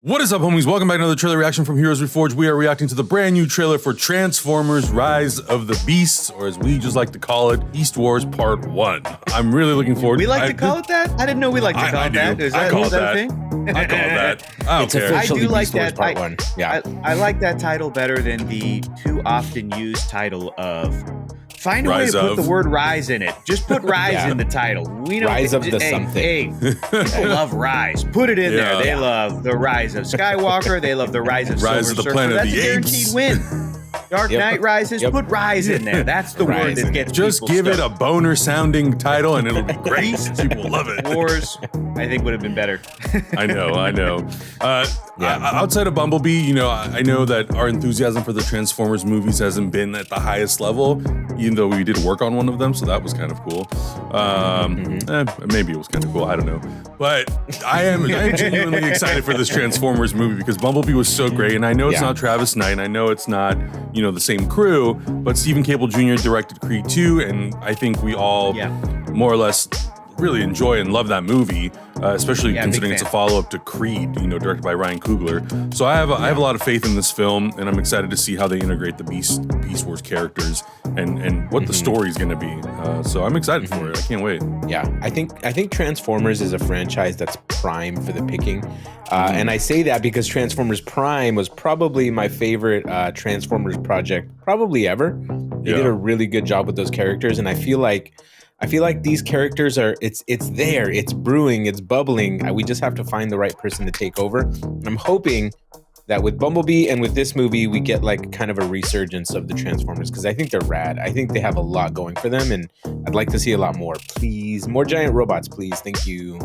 What is up, homies? Welcome back to another trailer reaction from Heroes Reforged. We are reacting to the brand new trailer for Transformers Rise of the Beasts, or as we just like to call it, Beast Wars Part 1. I'm really looking forward to it. We like to call it that? I didn't know we like to call it that. Is that a thing? I call it that. I don't care. I do like that. Part 1. Yeah. I like that title better than the too often used title of find a way to put the word rise in it. Just put rise in the title. We know Rise of the something. Hey, people love Rise. Put it in there. They love the Rise of Skywalker. They love the Rise of Rise Silver of the Surfer. Planet That's of the a guaranteed Apes. win. Dark Knight Rises. Put Rise in there. That's the word that gets just people give it stoked. a boner sounding title and it'll be great. People love it. Wars, I think, would have been better. I know. Outside of Bumblebee, you know, I know that our enthusiasm for the Transformers movies hasn't been at the highest level, even though we did work on one of them, so that was kind of cool. Maybe it was kind of cool, I don't know. But I am genuinely excited for this Transformers movie because Bumblebee was so great, and I know it's not Travis Knight, and I know it's not, you know, the same crew, but Steven Caple Jr. directed Creed 2, and I think we all more or less really enjoy and love that movie, especially considering it's a follow-up to Creed, you know, directed by Ryan Coogler. So I have a lot of faith in this film, and I'm excited to see how they integrate the Beast Wars characters and what the story is going to be. So I'm excited for it. I can't wait. Yeah, I think Transformers is a franchise that's prime for the picking, and I say that because Transformers Prime was probably my favorite Transformers project probably ever. They did a really good job with those characters, and I feel like these characters are, it's there, it's brewing, it's bubbling. We just have to find the right person to take over. And I'm hoping that with Bumblebee and with this movie, we get like kind of a resurgence of the Transformers because I think they're rad. I think they have a lot going for them, and I'd like to see a lot more. Please, more giant robots, please. Thank you.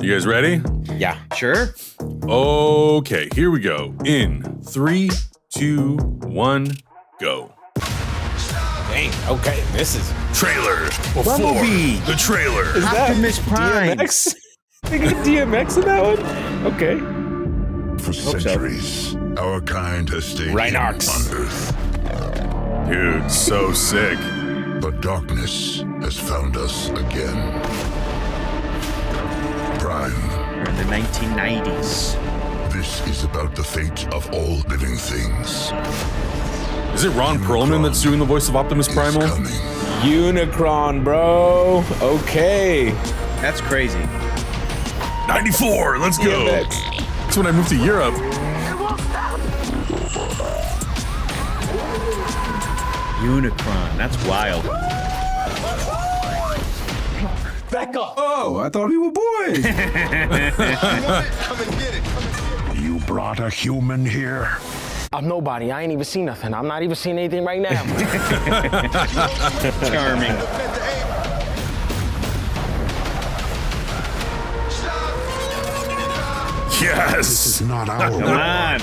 You guys ready? Yeah. Sure. Okay, here we go. In 3, 2, 1, go. Dang, okay, this is Trailer before Bumblebee. the trailer. Is that Optimus Prime. DMX? They got DMX in that one? Okay. For centuries, our kind has stayed Rhinox. on Earth. Dude, so sick. But darkness has found us again. Prime, We're in the 1990s. this is about the fate of all living things. Is it Ron Perlman that's doing the voice of Optimus Is Primal? coming. Unicron, bro. Okay. That's crazy. 94, let's go. DMX. That's when I moved to Europe. Unicron. That's wild. Back up. Oh, I thought we were boys. Come and get it. You brought a human here. I'm nobody. I ain't even seen nothing. I'm not even seeing anything right now. Charming. Yes. This is not our Come world. on.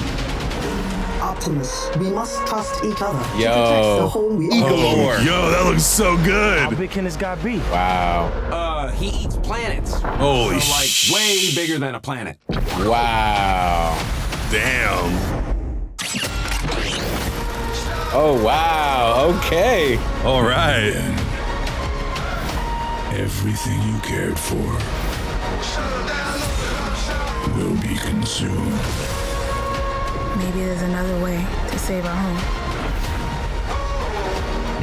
Optimus, we must trust each other to Yo. protect the home we Eagle own. Lore. Yo, that looks so How good. big can this guy be? Wow. He eats planets. Holy So, like, way bigger than a planet. Wow. Damn. Oh, wow. Okay. All right. Everything you cared for will be consumed. Maybe there's another way to save our home.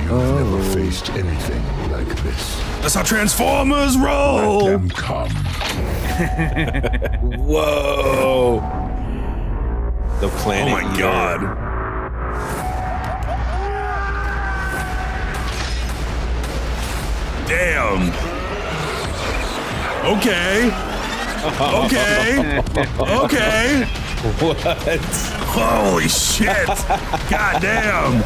You've never faced anything like this. That's how Transformers Let roll. them come. Whoa. The Oh planet. my Eater. God. Damn. Okay. Okay. What? Holy shit. God damn.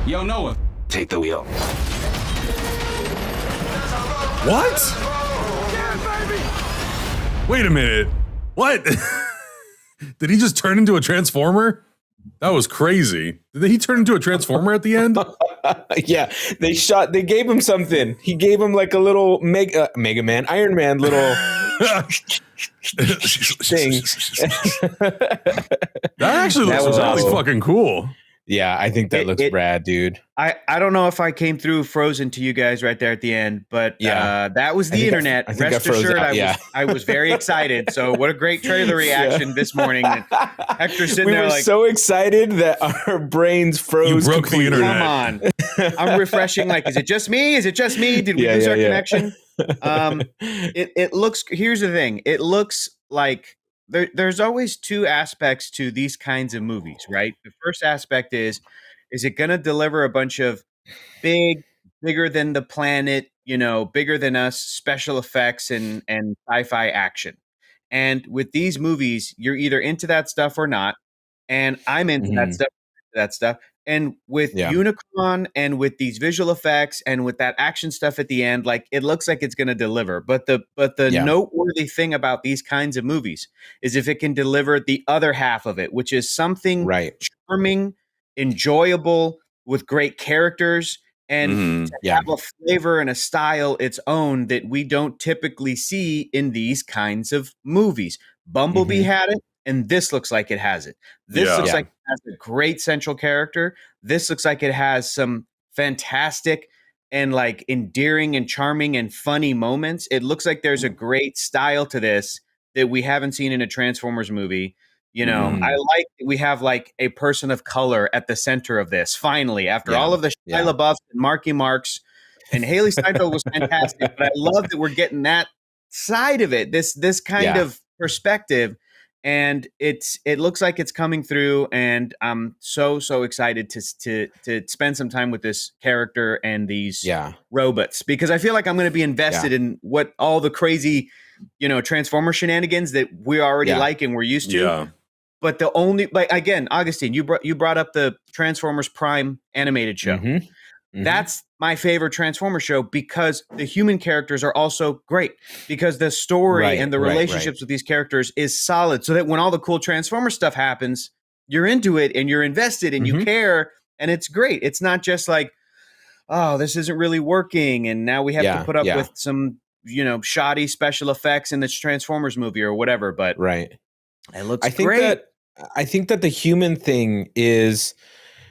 Yo, Noah, take the wheel. What? Wait a minute. What? Did he just turn into a Transformer? That was crazy. Did he turn into a Transformer at the end? Yeah, they gave him something. He gave him like a little Mega Man, Iron Man little thing. That actually looks That was really awesome. fucking cool. Yeah, I think that looks rad, dude. I don't know if I came through frozen to you guys right there at the end, but that was the internet. Rest assured, I was very excited. So what a great trailer reaction this morning. Hector sitting there we were like so excited that our brains froze. You broke the internet. Come on. I'm refreshing. Like, is it just me? Is it just me? Did we lose our connection? It looks, here's the thing. It looks like there's always two aspects to these kinds of movies, right? The first aspect is it going to deliver a bunch of bigger than the planet, bigger than us special effects and sci-fi action? And with these movies, you're either into that stuff or not. And I'm into that stuff. And with Unicron and with these visual effects and with that action stuff at the end, like it looks like it's going to deliver. But the noteworthy thing about these kinds of movies is if it can deliver the other half of it, which is something charming, enjoyable, with great characters, and have a flavor and a style its own that we don't typically see in these kinds of movies. Bumblebee had it, and this looks like it has it. This looks like it has a great central character. This looks like it has some fantastic and like endearing and charming and funny moments. It looks like there's a great style to this that we haven't seen in a Transformers movie. I like that we have like a person of color at the center of this. Finally, after all of the Shia LaBeoufs and Marky Marks, and Haley Steinfeld was fantastic, but I love that we're getting that side of it. This kind of perspective. And it looks like it's coming through, and I'm so excited to spend some time with this character and these robots, because I feel like I'm going to be invested in what all the crazy, Transformer shenanigans that we already like and we're used to. Yeah. But the only, like, again, Augustine, you brought up the Transformers Prime animated show. That's my favorite Transformer show because the human characters are also great, because the story and the relationships with these characters is solid, so that when all the cool Transformer stuff happens, you're into it and you're invested and you care, and it's great. It's not just like, oh, this isn't really working, and now we have to put up with some, shoddy special effects in this Transformers movie or whatever. But it looks great. I think that the human thing is,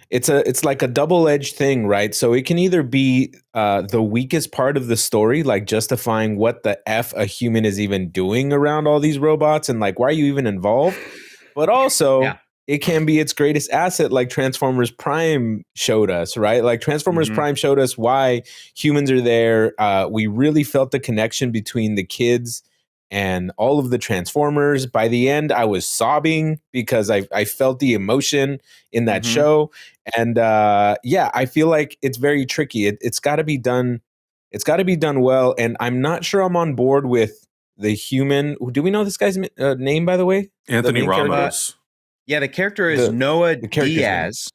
it's like a double-edged thing, right? So it can either be the weakest part of the story, like justifying what the F a human is even doing around all these robots, and like, why are you even involved? But also, it can be its greatest asset, like Transformers Prime showed us, right? Like Transformers Prime showed us why humans are there. We really felt the connection between the kids and all of the Transformers. By the end, I was sobbing because I felt the emotion in that show. And I feel like it's very tricky. It's got to be done. It's got to be done well. And I'm not sure I'm on board with the human. Do we know this guy's name, by the way? Anthony Ramos. The character is Noah Diaz.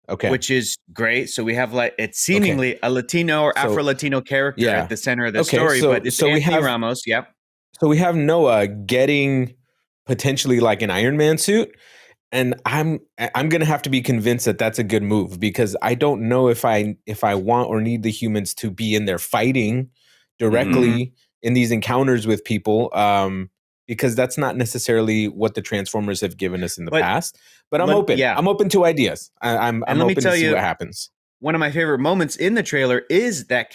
Okay. Which is great. So we have like, it's seemingly a Latino or Afro-Latino character at the center of the story, but it's Anthony Ramos. Yep. So we have Noah getting potentially like an Iron Man suit, and I'm going to have to be convinced that that's a good move, because I don't know if I want or need the humans to be in there fighting directly in these encounters with people, because that's not necessarily what the Transformers have given us in the past. But I'm open. Yeah. I'm open to ideas. I'm open to see what happens. One of my favorite moments in the trailer is the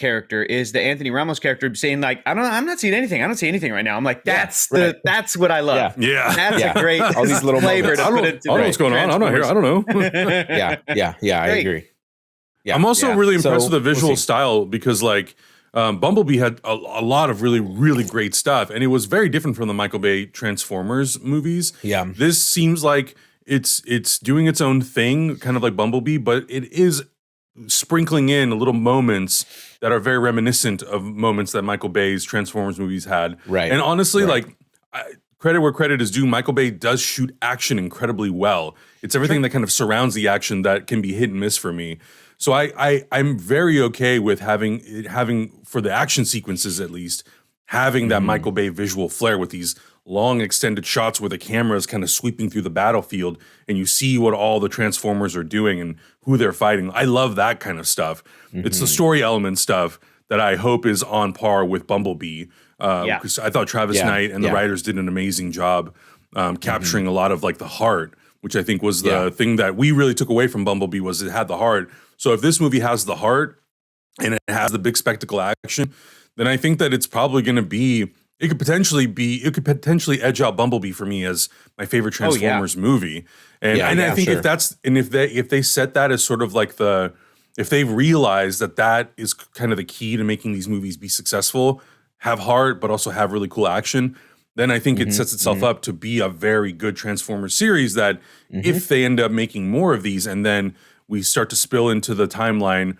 Anthony Ramos character saying like, I'm not seeing anything. I don't see anything right now. I'm like, that's what I love. Yeah. That's a great all these little flavor moments. to put into I don't know what's going on. I'm not here. I don't know. I agree. Yeah. I'm also really impressed with the visual style, because like Bumblebee had a lot of really, really great stuff, and it was very different from the Michael Bay Transformers movies. Yeah. This seems like it's doing its own thing, kind of like Bumblebee, but it is sprinkling in little moments that are very reminiscent of moments that Michael Bay's Transformers movies had. Right. And honestly, like, credit where credit is due, Michael Bay does shoot action incredibly well. It's everything that kind of surrounds the action that can be hit and miss for me. So I'm very okay with having for the action sequences at least, having that Michael Bay visual flair with these long extended shots where the camera is kind of sweeping through the battlefield and you see what all the Transformers are doing and who they're fighting. I love that kind of stuff. It's the story element stuff that I hope is on par with Bumblebee. Because I thought Travis Knight and the writers did an amazing job capturing a lot of like the heart which I think was the thing that we really took away from Bumblebee was it had the heart. So if this movie has the heart and it has the big spectacle action, then I think that it's probably going to be, it could potentially edge out Bumblebee for me as my favorite Transformers movie. And I think if they set that as sort of like if they realize that is kind of the key to making these movies be successful, have heart, but also have really cool action, then I think it sets itself up to be a very good Transformers series that if they end up making more of these and then we start to spill into the timeline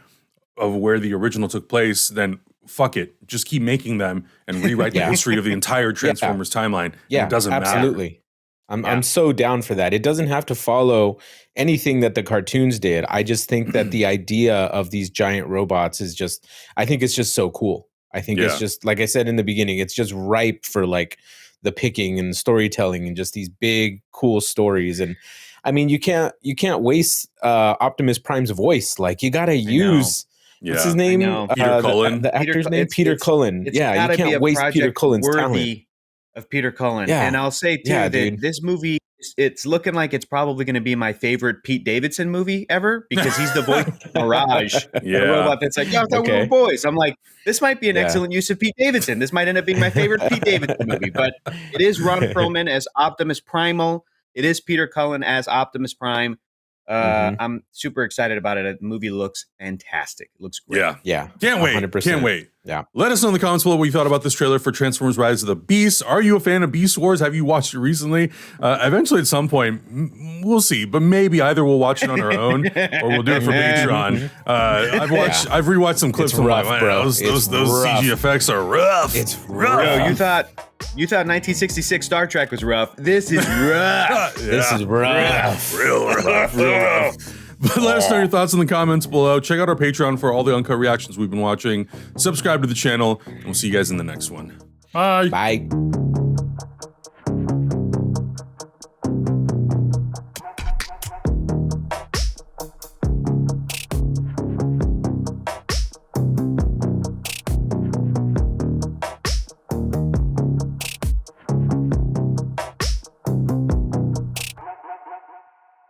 of where the original took place, then fuck it. Just keep making them and rewrite the history of the entire Transformers timeline. Yeah, it doesn't absolutely. matter. I'm so down for that. It doesn't have to follow anything that the cartoons did. I just think that the idea of these giant robots is just, I think it's just so cool. I think it's just, like I said in the beginning, it's just ripe for like the picking and storytelling and just these big, cool stories. And I mean, you can't waste Optimus Prime's voice. Like you got to use, what's his name? Peter Cullen. The actor's name? Peter Cullen. Yeah, you can't waste Peter Cullen's talent. Of Peter Cullen. Yeah. And I'll say too that this movie, it's looking like it's probably going to be my favorite Pete Davidson movie ever because he's the voice of Mirage, the robot that's like, I thought we were boys. I'm like, this might be an excellent use of Pete Davidson. This might end up being my favorite Pete Davidson movie, but it is Ron Perlman as Optimus Primal. It is Peter Cullen as Optimus Prime. I'm super excited about it. The movie looks fantastic. It looks great. Yeah. Can't wait. 100%. Can't wait. Yeah. Let us know in the comments below what you thought about this trailer for Transformers Rise of the Beast. Are you a fan of Beast Wars? Have you watched it recently? Eventually at some point, we'll see, but maybe either we'll watch it on our own or we'll do it for Patreon. I've rewatched some clips. It's rough, bro. Those CG effects are rough. It's rough. Yo, you thought 1966 Star Trek was rough. This is rough. This is rough. Real rough. But let us know your thoughts in the comments below. Check out our Patreon for all the uncut reactions we've been watching. Subscribe to the channel, and we'll see you guys in the next one. Bye. Bye.